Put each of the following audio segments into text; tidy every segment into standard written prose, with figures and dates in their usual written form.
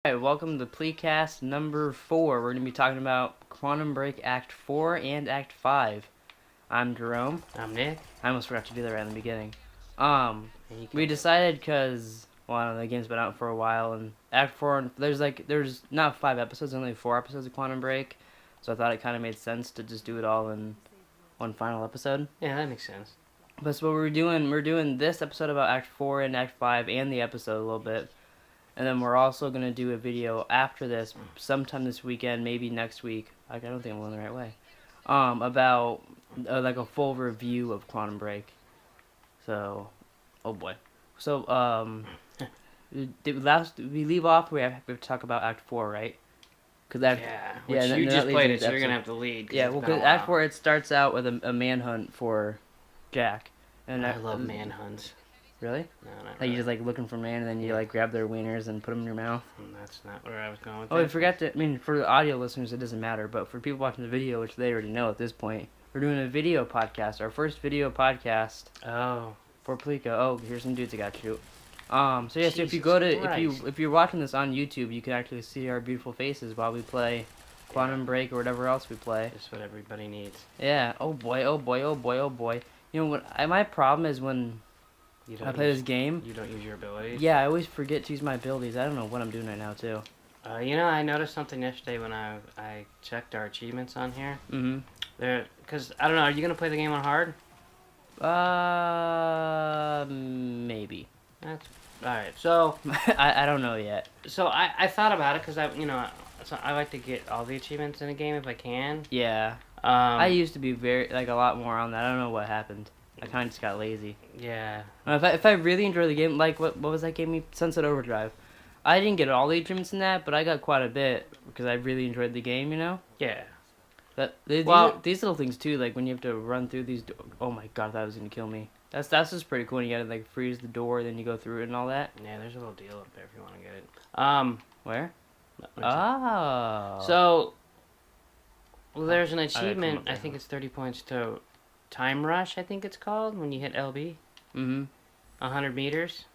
Alright, welcome to Pleekast number 4. We're going to be talking about Quantum Break Act 4 and Act 5. I'm Jerome. I'm Nick. I almost forgot to do that right in the beginning. We go. decided because, well, I don't know, the game's been out for a while, and Act 4, there's not 5 episodes, only 4 episodes of Quantum Break, so I thought it kind of made sense to just do it all in one final episode. Yeah, that makes sense. But so what we're doing this episode about Act 4 and Act 5 and the episode a little bit. And then we're also going to do a video after this, sometime this weekend, maybe next week. I don't think I'm going the right way. About like a full review of Quantum Break. So, oh boy. So, we leave off, we have to talk about Act 4, right? Which you just played it, so you're going to have to lead. Yeah, well, because Act 4, it starts out with a manhunt for Jack. And I love manhunts. Really? No, not Like really. you just like looking for man, and then you like grab their wieners and put them in your mouth. That's not where I was going with Oh, that. I forgot to. I mean, for the audio listeners, it doesn't matter. But for people watching the video, which they already know at this point, we're doing a video podcast. Our first video podcast. Oh. For Pleeka. Oh, here's some dudes I got you. So yeah. So if you Jesus go to Christ. if you're watching this on YouTube, you can actually see our beautiful faces while we play Quantum Break or whatever else we play. Just what everybody needs. Yeah. Oh boy. Oh boy. Oh boy. Oh boy. You know what? My problem is when I play this game. You don't use your abilities? Yeah, I always forget to use my abilities. I don't know what I'm doing right now, too. I noticed something yesterday when I checked our achievements on here. Mm-hmm. Because, I don't know, are you going to play the game on hard? Maybe. Alright, so... I don't know yet. So, I thought about it, because I like to get all the achievements in a game if I can. Yeah. I used to be a lot more on that. I don't know what happened. I kind of just got lazy. Yeah. If I really enjoy the game, like what was that game? Sunset Overdrive. I didn't get all the achievements in that, but I got quite a bit because I really enjoyed the game. You know. Yeah. These little things too, like when you have to run through these. Oh my god, that was gonna kill me. That's just pretty cool. And you gotta like freeze the door, then you go through it and all that. Yeah, there's a little deal up there if you want to get it. Where? Oh. So. Well, there's an achievement. I think it's 30 points to. Time Rush, I think it's called, when you hit LB. Mm-hmm. 100 meters.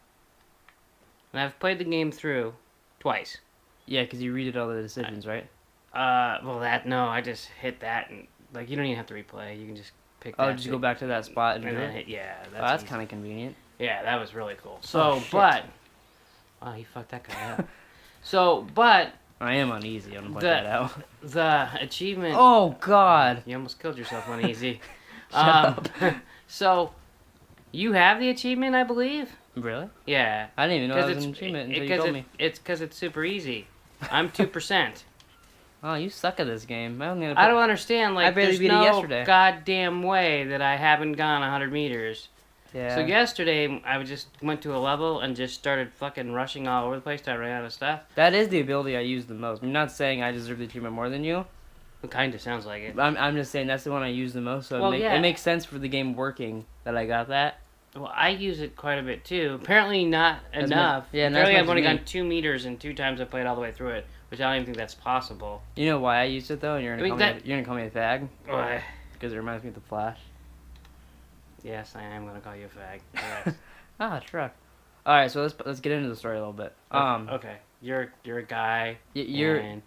And I've played the game through twice. Yeah, because you redid all the decisions, right? No, I just hit that, and, like, you don't even have to replay. You can just pick that. Oh, just go back to that spot and do then it? hit, yeah. That's kind of convenient. Yeah, that was really cool. So, shit. Wow, you fucked that guy up. So, but... I am on easy, I'm gonna point that out. The achievement... Oh, God! You almost killed yourself on easy. Shut up. So, you have the achievement, I believe? Really? Yeah. I didn't even know it was an achievement until you told me. It's because it's super easy. I'm 2%. Oh, you suck at this game. I don't understand. Like, I barely there's beat it no yesterday. goddamn way that I haven't gone 100 meters. Yeah. So yesterday, I just went to a level and just started fucking rushing all over the place till I ran out of stuff. That is the ability I use the most. I'm not saying I deserve the achievement more than you. It kind of sounds like it. I'm just saying that's the one I use the most, so Well, it makes sense for the game working that I got that. Well, I use it quite a bit too. Apparently not enough. Yeah, apparently I've only gone gone 2 meters and 2 times I played all the way through it, which I don't even think that's possible. You know why I used it though? And you're gonna call me a fag Ugh. because it reminds me of the Flash. Yes, I am gonna call you a fag. Yes. Truck. All right, so let's get into the story a little bit. Okay, you're a guy. And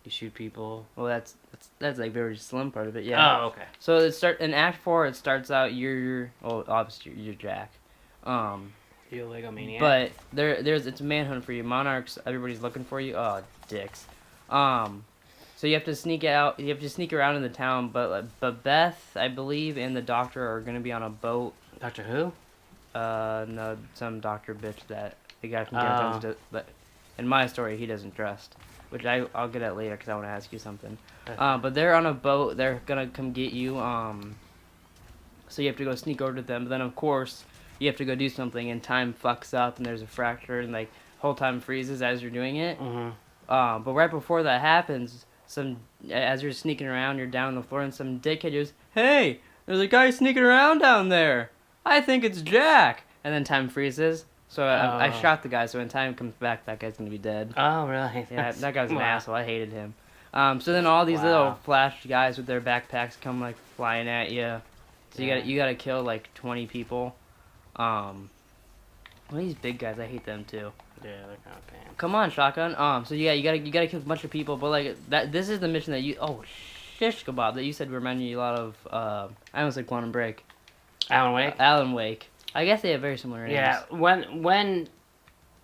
you shoot people. Well, that's like very slim part of it. Yeah. Oh, okay. So in Act 4, it starts out obviously you're Jack. You're a Lego maniac. But it's a manhunt for you. Monarchs, everybody's looking for you. Oh, dicks. So you have to sneak out. You have to sneak around in the town. But Beth, I believe, and the doctor are gonna be on a boat. Doctor Who? No, some doctor bitch that the guy from Game of Thrones. But in my story, he doesn't trust. Which I'll get at later because I want to ask you something. But they're on a boat. They're gonna come get you. So you have to go sneak over to them. But then of course you have to go do something, and time fucks up, and there's a fracture, and like whole time freezes as you're doing it. Mm-hmm. But right before that happens, as you're sneaking around, you're down on the floor, and some dickhead goes, "Hey, there's a guy sneaking around down there. I think it's Jack." And then time freezes. So I shot the guy, so when time comes back, that guy's going to be dead. Oh, really? Yeah, that guy's an asshole. I hated him. So then all these little flash guys with their backpacks come, like, flying at you. So you gotta kill, like, 20 people. Well, these big guys, I hate them, too. Yeah, they're kind of pain. Come on, shotgun. So yeah, you gotta kill a bunch of people, but like that. This is the mission that you. Oh, shish kebab that you said reminded you a lot of. I almost said Quantum Break. Alan Wake. Alan Wake. I guess they have very similar names. Yeah. When.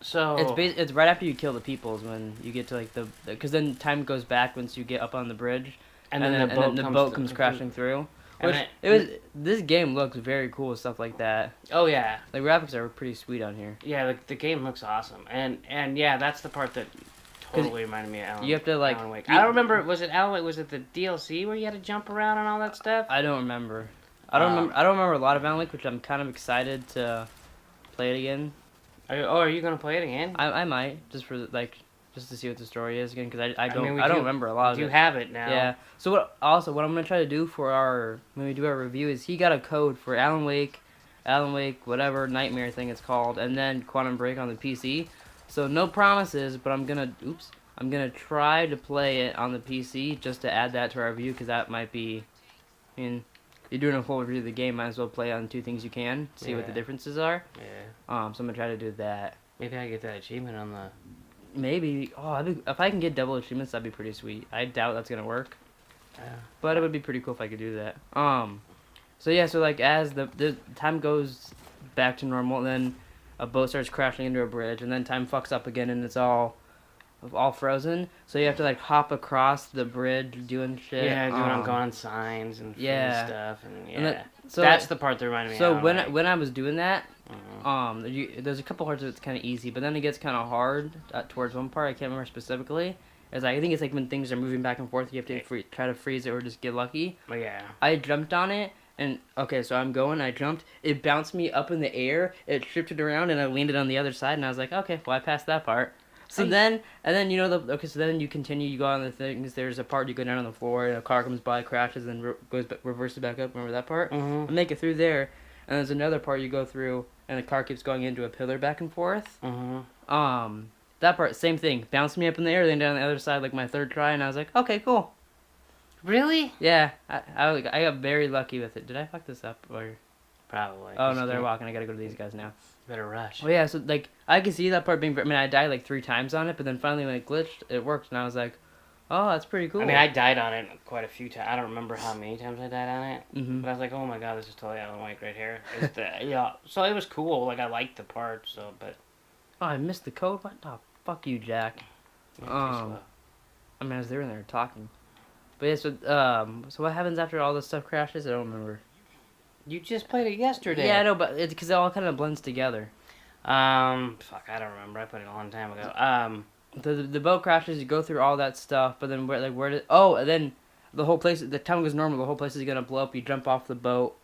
So. It's right after you kill the peoples when you get to like because then time goes back once you get up on the bridge, and then the boat comes crashing through. Which this game looks very cool with stuff like that. Oh yeah, the graphics are pretty sweet on here. Yeah, the game looks awesome, and yeah, that's the part that totally reminded me of Alan. You have to like. Alan Wake. I don't remember. Was it Alan Wake? Was it the DLC where you had to jump around and all that stuff? I don't remember. I don't remember a lot of Alan Wake, which I'm kind of excited to play it again. Are you gonna play it again? I might just for just to see what the story is again, because I don't remember a lot of it. You have it now. Yeah. So what I'm gonna try to do when we do our review is he got a code for Alan Wake, whatever Nightmare thing it's called, and then Quantum Break on the PC. So no promises, but I'm gonna try to play it on the PC just to add that to our review, because that might be, I mean, you're doing a full review of the game, might as well play on two things you can, see what the differences are. Yeah. So I'm gonna try to do that. Maybe I get that achievement on the. Maybe. If I can get double achievements, that'd be pretty sweet. I doubt that's gonna work. But it would be pretty cool if I could do that. So yeah, so like as the time goes back to normal, then a boat starts crashing into a bridge, and then time fucks up again, and it's all frozen. So you have to like hop across the bridge doing shit. Yeah, going on signs and stuff, and so that's the part that reminded me. So when I was doing that. There's a couple parts of it's kind of easy, but then it gets kind of hard towards one part. I can't remember specifically. I think it's like when things are moving back and forth, you have to try to freeze it or just get lucky. Oh yeah. I jumped on it, and so I jumped. It bounced me up in the air. It shifted around, and I landed on the other side. And I was like, okay, well I passed that part. So then so then you continue. You go on the things. There's a part you go down on the floor, and a car comes by, crashes, and reverses back up. Remember that part? Mm-hmm. I make it through there, and there's another part you go through. And the car keeps going into a pillar back and forth. Mm-hmm. That part, same thing. Bounced me up in the air, then down the other side, like my third try, and I was like, okay, cool. Really? Yeah, I got very lucky with it. Did I fuck this up or? Probably. Oh no, they're walking. I gotta go to these guys now. Better rush. Well, yeah. So like, I could see that part being. I mean, I died like 3 times on it, but then finally when it glitched, it worked, and I was like, oh, that's pretty cool. I mean, I died on it quite a few times. I don't remember how many times I died on it, but I was like, oh my god, this is totally Alan Wake right here. Yeah. So it was cool. Like I liked the part. So, but. Oh, I missed the code. What? Oh, fuck you, Jack. I mean, I was there and they were talking. But yeah, so what happens after all this stuff crashes? I don't remember. You just played it yesterday. Yeah, I know, but it's because it all kind of blends together. Fuck, I don't remember. I played it a long time ago. The boat crashes. You go through all that stuff, but then and then the whole place. The town goes normal. The whole place is gonna blow up. You jump off the boat,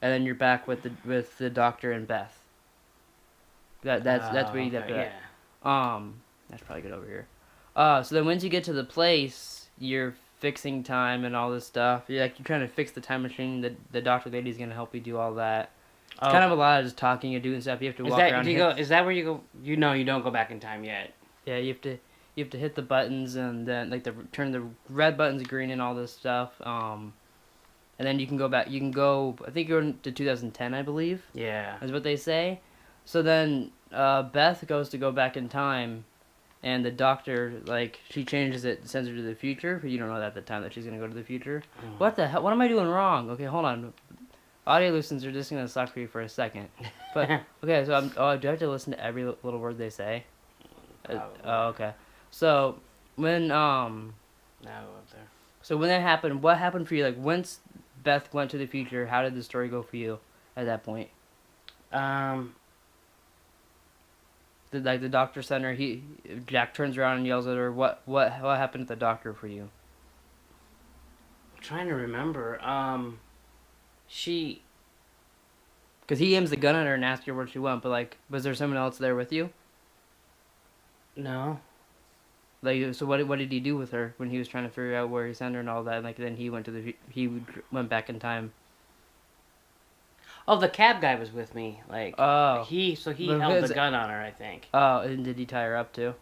and then you're back with the doctor and Beth. That's where you get that. Yeah. That's probably good over here. So then once you get to the place, you're fixing time and all this stuff. You're trying to fix the time machine. The doctor lady's gonna help you do all that. It's kind of a lot of just talking and doing stuff. You have to walk around. Is that where you go? You don't go back in time yet. Yeah, you have to hit the buttons and then turn the red buttons green and all this stuff. And then you can go back. You can go. I think you're to 2010, I believe. Yeah. Is what they say. So then Beth goes to go back in time, and the doctor she changes it, sends her to the future. But you don't know that at the time that she's gonna go to the future. Mm. What the hell? What am I doing wrong? Okay, hold on. Audio listeners are just gonna suck for you for a second. But okay, so do I have to listen to every little word they say? Oh, okay. So when now go up there. So when that happened, what happened for you? Like once Beth went to the future, how did the story go for you at that point? The doctor center. Jack turns around and yells at her. What happened at the doctor for you? I'm trying to remember. Because he aims the gun at her and asks her where she went, but was there someone else there with you? No. So what did he do with her when he was trying to figure out where he sent her and all that? Then he went back in time. Oh, the cab guy was with me. He held the gun on her, I think. Oh, and did he tie her up too?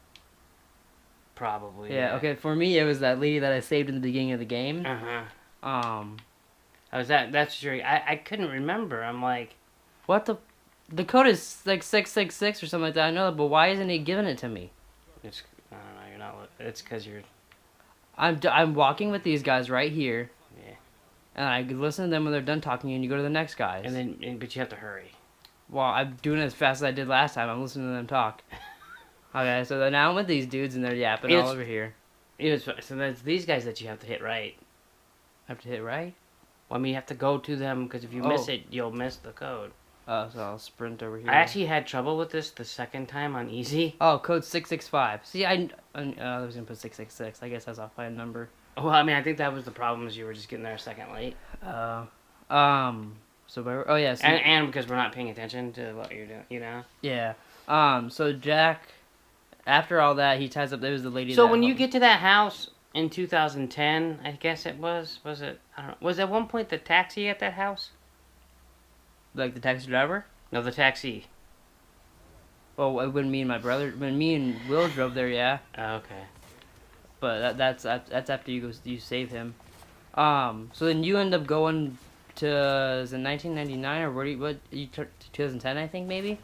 Probably. Yeah. Okay. For me, it was that lady that I saved in the beginning of the game. That's true. I couldn't remember. I'm like, what the The code is like 666 or something like that. I know that, but why isn't he giving it to me? It's I don't know. You're not. It's because you're. I'm walking with these guys right here. Yeah. And I listen to them when they're done talking, and you go to the next guys. But you have to hurry. Well, I'm doing it as fast as I did last time. I'm listening to them talk. Okay, so now I'm with these dudes, and they're yapping all over here. So that's these guys that you have to hit right. I have to hit right? Well, I mean, you have to go to them, because if you miss it, you'll miss the code. Oh, so I'll sprint over here. I actually had trouble with this the second time on easy. Oh, code 665. See, I was going to put 666. I guess that's off by a number. Well, I mean, I think that was the problem, is you were just getting there a second late. So oh yeah, so and because we're not paying attention to what you're doing, you know. Yeah. So Jack, after all that, he ties up. There was the lady. So when you get to that house in 2010, I guess it was it? I don't know. Was at one point the taxi at that house? Like the taxi driver? No, the taxi. Well, when me and Will drove there, yeah. Oh, okay. But that's after you save him. So then you end up going to, is it 1999 or what 2010 I think maybe? It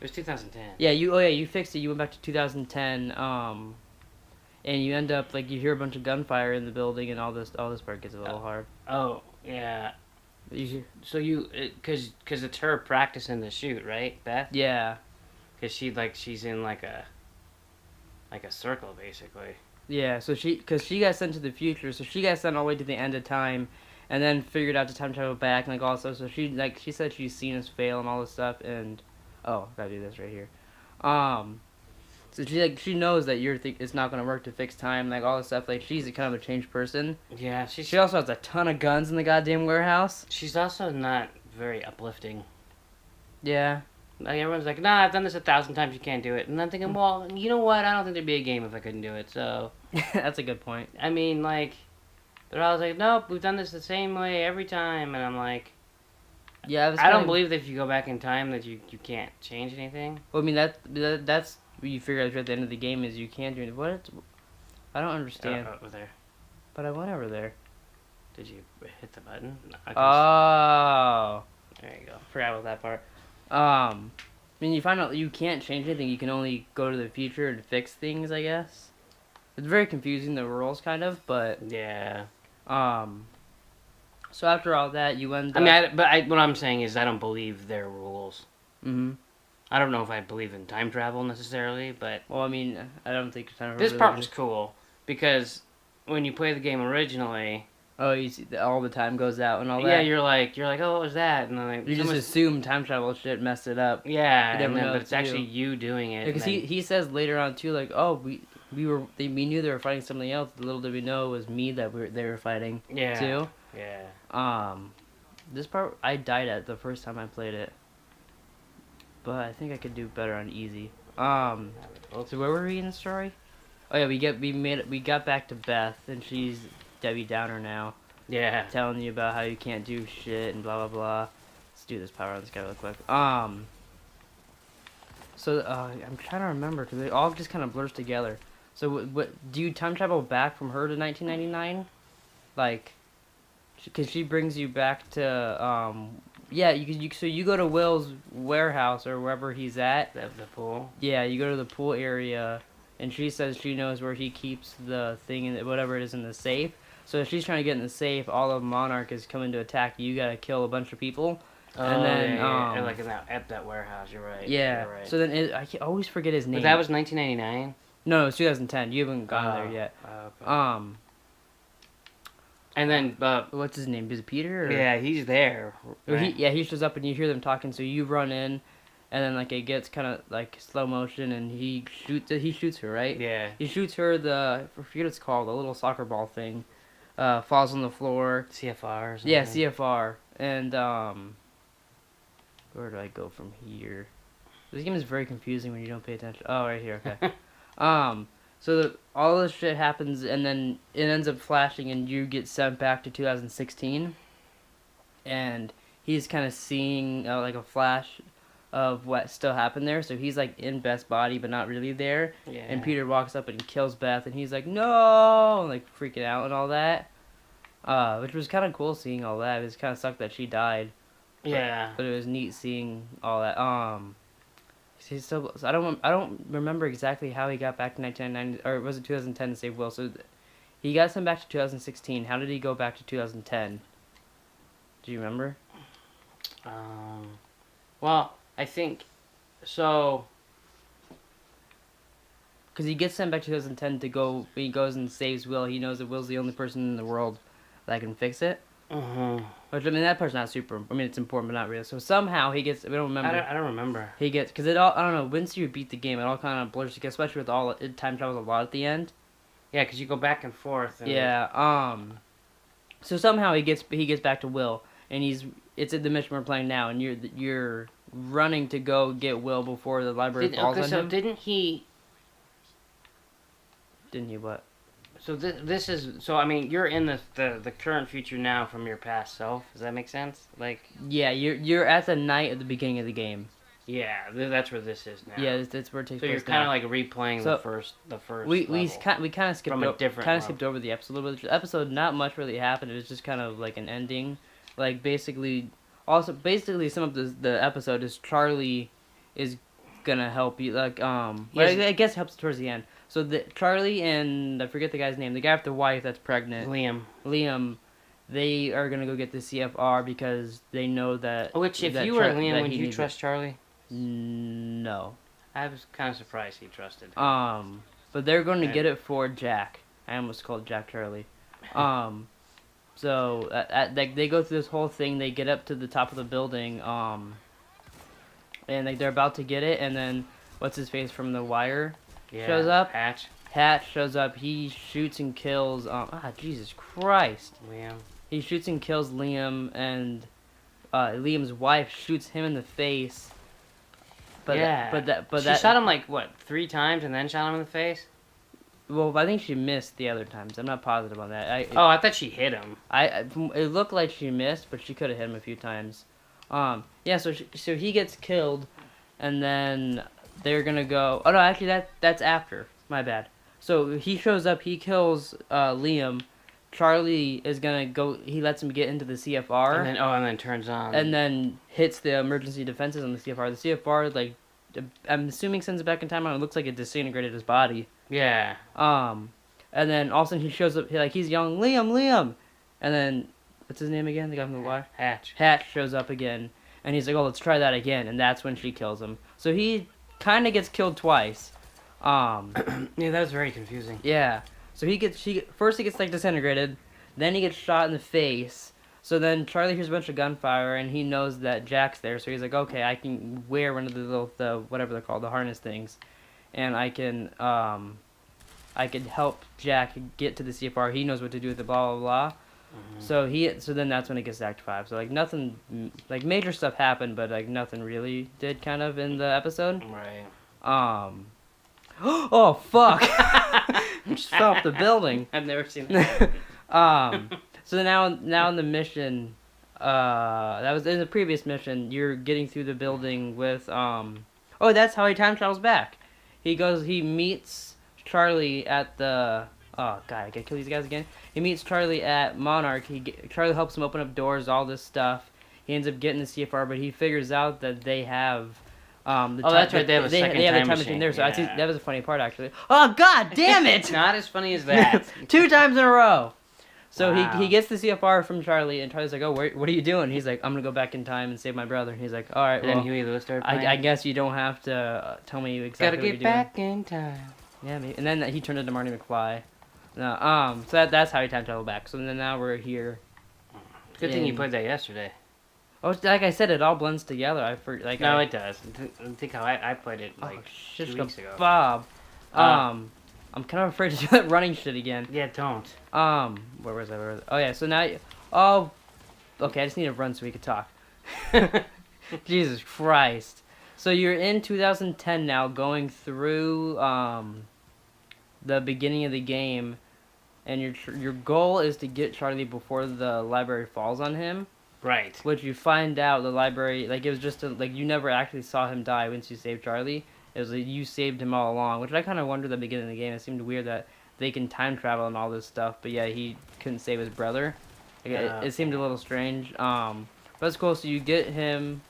was 2010. Yeah, you fixed it. You went back to 2010. And you end up like you hear a bunch of gunfire in the building, and all this part gets a little hard. Oh yeah. So because it's her practicing the shoot, right, Beth? Yeah. Because she's in like a circle basically. Yeah, so she got sent to the future, so she got sent all the way to the end of time, and then figured out to time travel back and like all this stuff. So she said she's seen us fail and all this stuff, and gotta do this right here. So she knows that it's not gonna work to fix time, like all this stuff. Like she's kind of a changed person. Yeah, she also has a ton of guns in the goddamn warehouse. She's also not very uplifting. Yeah. Like everyone's like, nah, I've done this 1,000 times, you can't do it. And I'm thinking, well, you know what? I don't think there'd be a game if I couldn't do it, so... That's a good point. I mean, like, they're always like, nope, we've done this the same way every time. And I'm like... Yeah, I don't believe that if you go back in time that you can't change anything. Well, I mean, that's what you figure out at the end of the game is you can't do anything. What? I don't understand. Over there. But I went over there. Did you hit the button? Oh. There you go. Forgot about that part. I mean, you find out you can't change anything. You can only go to the future and fix things, I guess. It's very confusing, the rules, kind of, but... Yeah. So after all that, you end up... I mean, what I'm saying is I don't believe their rules. Mm-hmm. I don't know if I believe in time travel, necessarily, but... Well, I mean, I don't think time travel... This part was cool, because when you play the game originally... Oh, you see, all the time goes out and all that? Yeah, you're like, oh, what was that? And then like, you just assume time travel shit messed it up. Yeah, but it's actually you doing it. Because he says later on too, like, oh, we knew they were fighting something else. Little did we know it was me that they were fighting. Yeah. Too. Yeah. This part I died at the first time I played it, but I think I could do better on easy. So where were we in the story? Oh yeah, we got back to Beth, and she's Debbie Downer now. Yeah. Telling you about how you can't do shit and blah blah blah. Let's do this power on this guy real quick. So I'm trying to remember because it all just kind of blurs together. So what do you time travel back from her to 1999? Like, because she brings you back to yeah, so you go to Will's warehouse or wherever he's at. The pool. Yeah, you go to the pool area, and she says she knows where he keeps the thing in whatever it is in the safe. So if she's trying to get in the safe, all of Monarch is coming to attack you. You gotta kill a bunch of people. Oh, and then, yeah. Like at that warehouse, you're right. Yeah. You're right. So then I always forget his name. But that was 1999. No, it was 2010. You haven't gone there yet. Okay. And then, what's his name? Is it Peter? Or? Yeah, he's there. Right? He shows up and you hear them talking. So you run in, and then like it gets kind of like slow motion, and he shoots her, right? Yeah. He shoots her. I forget what it's called, the little soccer ball thing. Falls on the floor. CFR or something. Yeah, CFR. And, where do I go from here? This game is very confusing when you don't pay attention. Oh, right here, okay. So all this shit happens, and then it ends up flashing, and you get sent back to 2016. And he's kind of seeing, like, a flash of what still happened there. So he's, like, in Beth's body, but not really there. Yeah. And Peter walks up and kills Beth, and he's like, no! And, like, freaking out and all that. Which was kind of cool seeing all that. It was kind of sucked that she died. Yeah. But it was neat seeing all that. So I don't remember exactly how he got back to 1990, or was it 2010 to save Will? So he got sent back to 2016. How did he go back to 2010? Do you remember? Well, I think so. Because he gets sent back to 2010 to go. He goes and saves Will. He knows that Will's the only person in the world that can fix it. Which, I mean, that part's not super. I mean, it's important, but not really. So somehow he gets. We don't remember. I don't remember. He gets, because it all. I don't know. Once you beat the game, it all kind of blurs together. Especially with all time travels a lot at the end. Yeah, because you go back and forth. And Yeah. So somehow he gets back to Will, and it's at the mission we're playing now, and you're running to go get Will before the library falls on him. Didn't he? Didn't he what? So this is so. I mean, you're in the current future now from your past self. Does that make sense? Like. Yeah, you're at the night at the beginning of the game. Yeah, that's where this is now. Yeah, that's where it takes place. So you're kind of like replaying the first. We kind of skipped over the episode a little bit. The episode, not much really happened. It was just kind of like an ending. Like basically some of the episode is Charlie is gonna help you. Like I guess it helps towards the end. So Charlie and I forget the guy's name. The guy with the wife that's pregnant. Liam. They are gonna go get the CFR because they know that. Which, if you were Liam, would you trust Charlie? No. I was kind of surprised he trusted. But they're going to get it for Jack. I almost called Jack Charlie. So they go through this whole thing. They get up to the top of the building. And they're about to get it, and then what's his face from The Wire shows up. Hatch shows up. He shoots and kills. Jesus Christ. Liam. He shoots and kills Liam, and Liam's wife shoots him in the face. But she shot him like what 3 times and then shot him in the face. Well, I think she missed the other times. I'm not positive on that. I thought she hit him. It looked like she missed, but she could have hit him a few times. Yeah. So he gets killed, and then they're gonna go. Oh no, actually that's after. My bad. So he shows up. He kills Liam. Charlie is gonna go. He lets him get into the CFR, and then turns on, and then hits the emergency defenses on the CFR. The CFR, like, I'm assuming sends it back in time. It looks like it disintegrated his body. Yeah. And then all of a sudden he shows up. He's yelling, Liam, and then what's his name again? The guy from The Wire. Hatch shows up again, and he's like, oh, let's try that again, and that's when she kills him. So he kind of gets killed twice. Yeah, that was very confusing. Yeah. So he gets like disintegrated, then he gets shot in the face. So then Charlie hears a bunch of gunfire and he knows that Jack's there. So he's like, okay, I can wear one of the whatever they're called, the harness things, and I can help Jack get to the CFR. He knows what to do with the blah blah blah. Mm-hmm. So then that's when it gets to Act 5. So like nothing, like major stuff happened, but like nothing really did kind of in the episode. Right. Oh fuck! Just fell off the building. I've never seen that. So now in the mission, that was in the previous mission. You're getting through the building with Oh, that's how he time travels back. He meets Charlie at the. Oh god, I gotta kill these guys again. He meets Charlie at Monarch. Charlie helps him open up doors, all this stuff. He ends up getting the CFR, but he figures out that they have. That's right. They have a time machine there, so I think that was a funny part actually. Oh god, damn it! Not as funny as that. 2 times in a row. So he gets the CFR from Charlie, and Charlie's like, "Oh, what are you doing?" He's like, "I'm gonna go back in time and save my brother." And he's like, "All right, well." Then Huey Lewis started playing. I guess you don't have to tell me exactly what you're doing. Gotta get back in time. Yeah, maybe. And then he turned into Marty McFly. No, so that's how he time traveled back. So then now we're here. Good thing you played that yesterday. Oh, like I said, it all blends together. It does. Think how I played it 2 weeks ago. Bob. I'm kind of afraid to do that running shit again. Yeah, don't. Where was I? Oh yeah. So now, okay. I just need to run so we could talk. Jesus Christ. So you're in 2010 now, going through the beginning of the game, and your goal is to get Charlie before the library falls on him. Right. Which you find out the library, like, it was just you never actually saw him die once you saved Charlie. It was like you saved him all along, which I kind of wondered at the beginning of the game. It seemed weird that they can time travel and all this stuff, but yeah, he couldn't save his brother. It seemed a little strange. But it's cool. So you get him,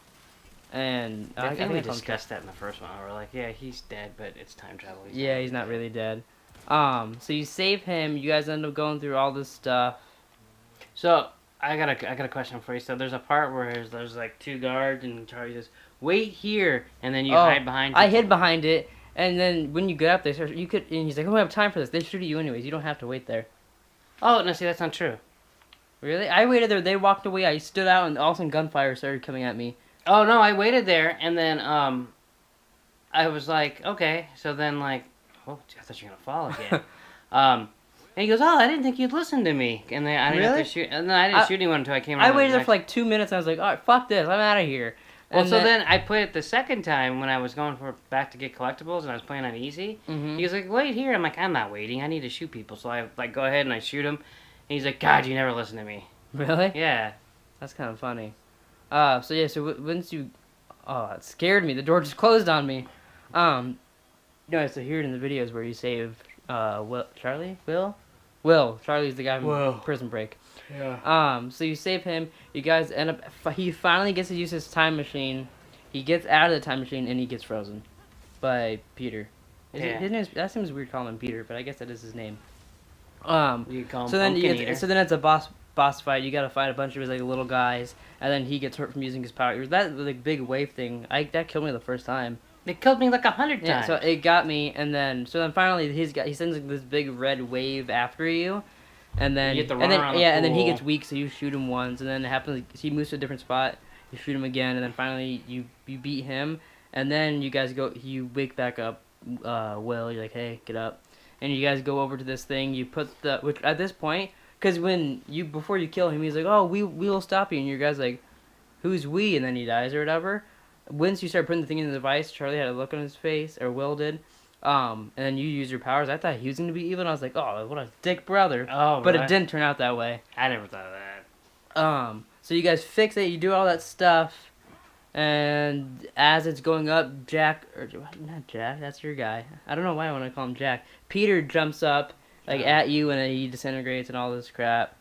and I think we discussed that in the first one. We're like, yeah, he's dead, but it's time travel. He's not really dead. So you save him. You guys end up going through all this stuff. So I got a question for you. So there's a part where there's like 2 guards, and Charlie says, "Wait here," and then you hide behind. I hid behind it, and then when you get up there, you could. And he's like, "Oh, we have time for this." They shoot at you anyways. You don't have to wait there. Oh no! See, that's not true. Really? I waited there. They walked away. I stood out, and all of a sudden gunfire started coming at me. Oh no! I waited there, and then I was like, okay. So then like, oh, I thought you were gonna fall again. And he goes, "Oh, I didn't think you'd listen to me." And then I didn't have to shoot. And then I didn't shoot anyone until I came. I waited there for like 2 minutes. And I was like, "All right, fuck this. I'm out of here." Well, and so then I played it the second time when I was going back to get collectibles, and I was playing on easy. Mm-hmm. He was like, "Wait here." I'm like, "I'm not waiting. I need to shoot people." So I like go ahead and I shoot him. And he's like, "God, you never listen to me." Really? Yeah. That's kind of funny. So once you, it scared me. The door just closed on me. So here in the videos where you save Charlie. Charlie's the guy from Prison Break. Yeah. So you save him. You guys end up. He finally gets to use his time machine. He gets out of the time machine and he gets frozen by Peter. His name? That seems weird calling him Peter, but I guess that is his name. You call him so then it's a boss fight. You gotta fight a bunch of his like little guys, and then he gets hurt from using his power. That like big wave thing. That killed me the first time. It killed me like 100 times. Yeah, so it got me, and then finally he sends like this big red wave after you, and then and then he gets weak, so you shoot him once, and then it happens. He moves to a different spot. You shoot him again, and then finally you beat him, and then you guys go. You wake back up. Will, you're like, hey, get up, and you guys go over to this thing. You put which at this point, because before you kill him, he's like, oh, we will stop you, and your guy's like, who's we? And then he dies or whatever. Once you start putting the thing in the device, Charlie had a look on his face, or Will did, and then you use your powers. I thought he was going to be evil, and I was like, oh, what a dick brother. Oh, but it didn't turn out that way. I never thought of that. So you guys fix it, you do all that stuff, and as it's going up, not Jack, that's your guy. I don't know why I want to call him Jack. Peter jumps up, at you, and he disintegrates and all this crap.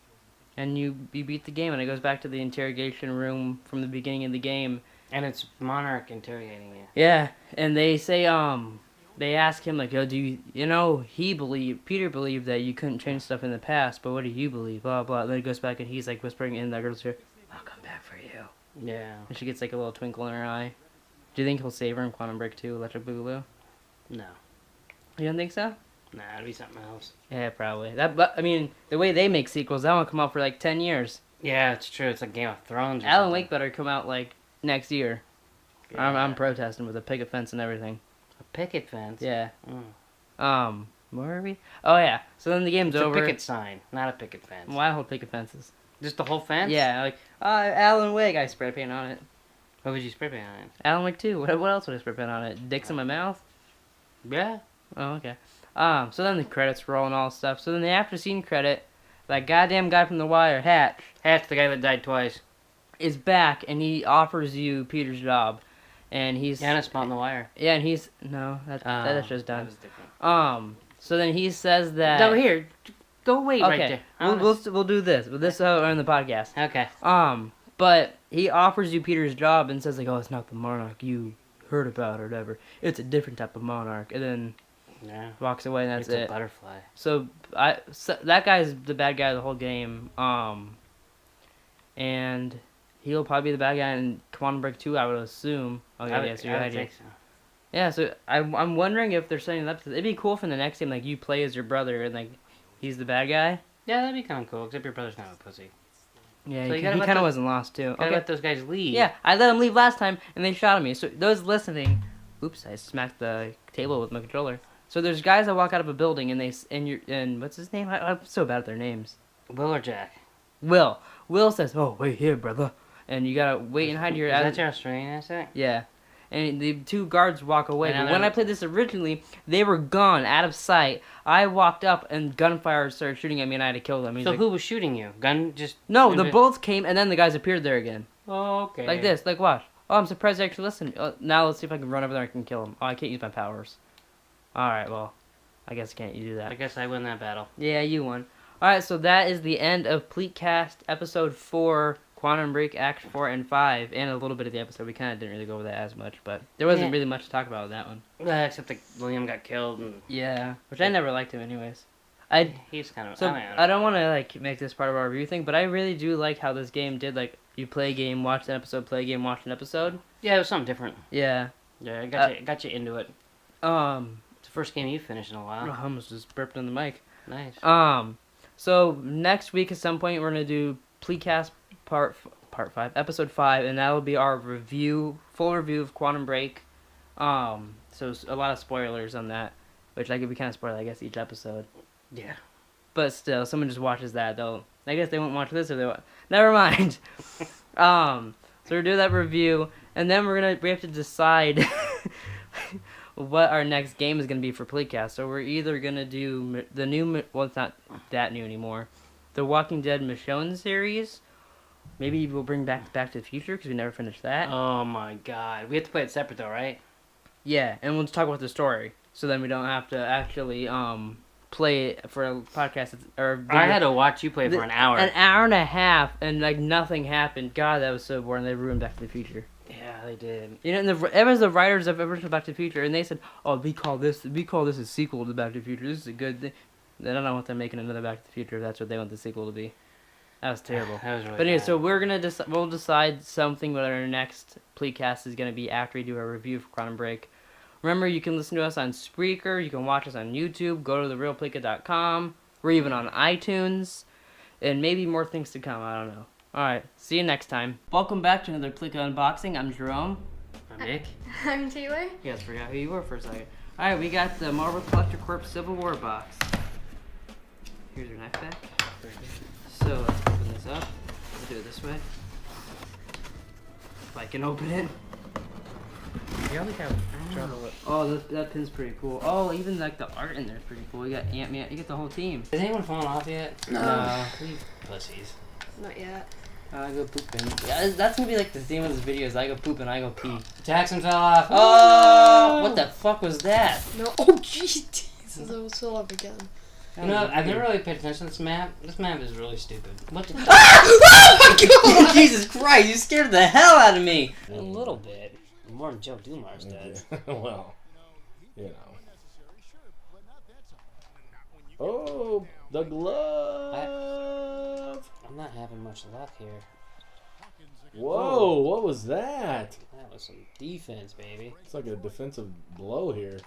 And you beat the game, and it goes back to the interrogation room from the beginning of the game. And it's Monarch interrogating you. Yeah, and they say, they ask him, like, oh, Peter believed that you couldn't change stuff in the past, but what do you believe? Blah, blah. And then it goes back, and he's, like, whispering in that girl's ear, I'll come back for you. Yeah. And she gets, like, a little twinkle in her eye. Do you think he'll save her in Quantum Break 2, Electric Boogaloo? No. You don't think so? Nah, it'll be something else. Yeah, probably. But the way they make sequels, that won't come out for, like, 10 years. Yeah, it's true. It's like Game of Thrones or Alan Wake better come out, like, next year. Yeah. I'm protesting with a picket fence and everything. A picket fence? Yeah. Where are we? Oh, yeah. So then the game's over. It's a picket sign, not a picket fence. Why hold picket fences? Just the whole fence? Yeah, like, Alan Wake, I spray paint on it. What would you spray paint on it? Alan Wake 2. What else would I spray paint on it? Dicks in my mouth? Yeah. Oh, okay. So then the credits roll and all stuff. So then the after scene credit, that goddamn guy from The Wire, Hatch, the guy that died twice, is back, and he offers you Peter's job. And he's... Yeah, and it's on The Wire. Yeah, and he's... No, that's just done. That was different. So then he says that... No, here. Go wait right there. We'll do this. But this will end the podcast. Okay. But he offers you Peter's job and says, like, oh, it's not the Monarch you heard about or whatever. It's a different type of Monarch. And then walks away, and that's it. It's a butterfly. So that guy's the bad guy of the whole game. And he'll probably be the bad guy in Quantum Break 2, I would assume. Okay, I would think so. Yeah, so I'm wondering if they're setting it up. It'd be cool if in the next game, like, you play as your brother and, like, he's the bad guy. Yeah, that'd be kind of cool, except your brother's not a pussy. Yeah, so he kind of wasn't lost, too. Gotta let those guys leave. Yeah, I let him leave last time, and they shot at me. So those listening... Oops, I smacked the table with my controller. So there's guys that walk out of a building, and what's his name? I'm so bad at their names. Will or Jack? Will. Will says, oh, wait here, brother. And you gotta wait and hide your... Is that your Australian accent? Yeah. And the two guards walk away. But when I played this originally, they were gone, out of sight. I walked up, and gunfire started shooting at me, and I had to kill them. So who was shooting you? No, the bullets came, and then the guys appeared there again. Oh, okay. Like this. Like, watch. Oh, I'm surprised they actually listened. Now let's see if I can run over there and I can kill him. Oh, I can't use my powers. Alright, well, I guess I can't do that. I guess I win that battle. Yeah, you won. Alright, so that is the end of Pleekast episode 4, Quantum Break Act 4 and 5, and a little bit of the episode. We kind of didn't really go over that as much, but there wasn't really much to talk about with that one. Except that William got killed. And yeah, which I never liked him anyways. He's kind of... So, I don't want to, like, make this part of our review thing, but I really do like how this game did, like, you play a game, watch an episode, play a game, watch an episode. Yeah, it was something different. Yeah. Yeah, it got you into it. It's the first game you finished in a while. I almost just burped on the mic. Nice. So, next week at some point, we're going to do Pleekast Part 5, Episode 5, and that will be our full review of Quantum Break. So, a lot of spoilers on that, which I could be kind of spoiled, I guess, each episode. Yeah. But still, someone just watches that, I guess they won't watch this if they want. Never mind. So we'll do that review, and then we have to decide what our next game is gonna be for Pleekast. So we're either gonna do the new, well, it's not that new anymore, the Walking Dead Michonne series. Maybe we'll bring back to the Future because we never finished that. Oh my god, we have to play it separate though, right? Yeah, and we'll just talk about the story, so then we don't have to actually play it for a podcast. I had to watch you play for an hour. An hour and a half, and like nothing happened. God, that was so boring. They ruined Back to the Future. Yeah, they did. You know, and it was the writers of original Back to the Future, and they said, "Oh, we call this a sequel to Back to the Future. This is a good thing." I don't know what they're making another Back to the Future if that's what they want the sequel to be. That was terrible. That was really But anyway, bad. so we'll decide something what our next Pleekast is going to be after we do our review for Quantum Break. Remember, you can listen to us on Spreaker, you can watch us on YouTube, go to therealpleeka.com, we're even on iTunes, and maybe more things to come, I don't know. Alright, see you next time. Welcome back to another Pleeka Unboxing. I'm Jerome. I'm Nick. I'm Taylor. You guys forgot who you were for a second. Alright, we got the Marvel Collector Corp Civil War box. Here's your neck back. So let's open this up. Let's do it this way. If I can open it. You only have trouble with... Oh, that pin's pretty cool. Oh, even like the art in there is pretty cool. You got Ant-Man. You get the whole team. Has anyone fallen off yet? No. Pussies. Not yet. I go pooping. Yeah, that's gonna be like the theme of this video is I go poop and I go pee. Jackson fell off. Oh! What the fuck was that? No. Oh, Jesus. I was still up again. You know, I've never really paid attention to this map. This map is really stupid. What the... Oh my God! Jesus Christ, you scared the hell out of me! A little bit. More than Joe Dumars does. Well, you know. Oh, the glove! I'm not having much luck here. Whoa, what was that? That was some defense, baby. It's like a defensive blow here.